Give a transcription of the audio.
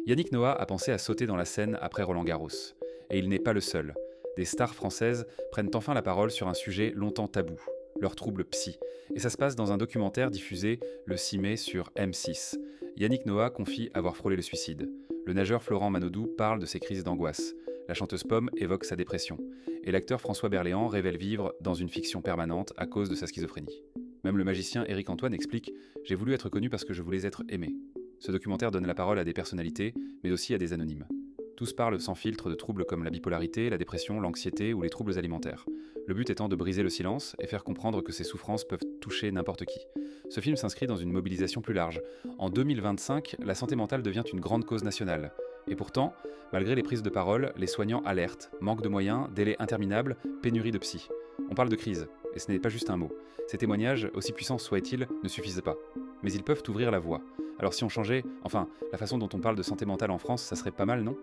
Yannick Noah a pensé à sauter dans la Seine après Roland-Garros. Et il n'est pas le seul. Des stars françaises prennent enfin la parole sur un sujet longtemps tabou, leur trouble psy. Et ça se passe dans un documentaire diffusé le 6 mai sur M6. Yannick Noah confie avoir frôlé le suicide. Le nageur Florent Manodou parle de ses crises d'angoisse. La chanteuse Pomme évoque sa dépression. Et l'acteur François Berléand révèle vivre dans une fiction permanente à cause de sa schizophrénie. Même le magicien Éric Antoine explique « J'ai voulu être connu parce que je voulais être aimé ». Ce documentaire donne la parole à des personnalités, mais aussi à des anonymes. Tous parlent sans filtre de troubles comme la bipolarité, la dépression, l'anxiété ou les troubles alimentaires. Le but étant de briser le silence et faire comprendre que ces souffrances peuvent toucher n'importe qui. Ce film s'inscrit dans une mobilisation plus large. En 2025, la santé mentale devient une grande cause nationale. Et pourtant, malgré les prises de parole, les soignants alertent. Manque de moyens, délais interminables, pénurie de psy. On parle de crise, et ce n'est pas juste un mot. Ces témoignages, aussi puissants soient-ils, ne suffisent pas. Mais ils peuvent ouvrir la voie. Alors si on changeait, enfin, la façon dont on parle de santé mentale en France, ça serait pas mal, non ?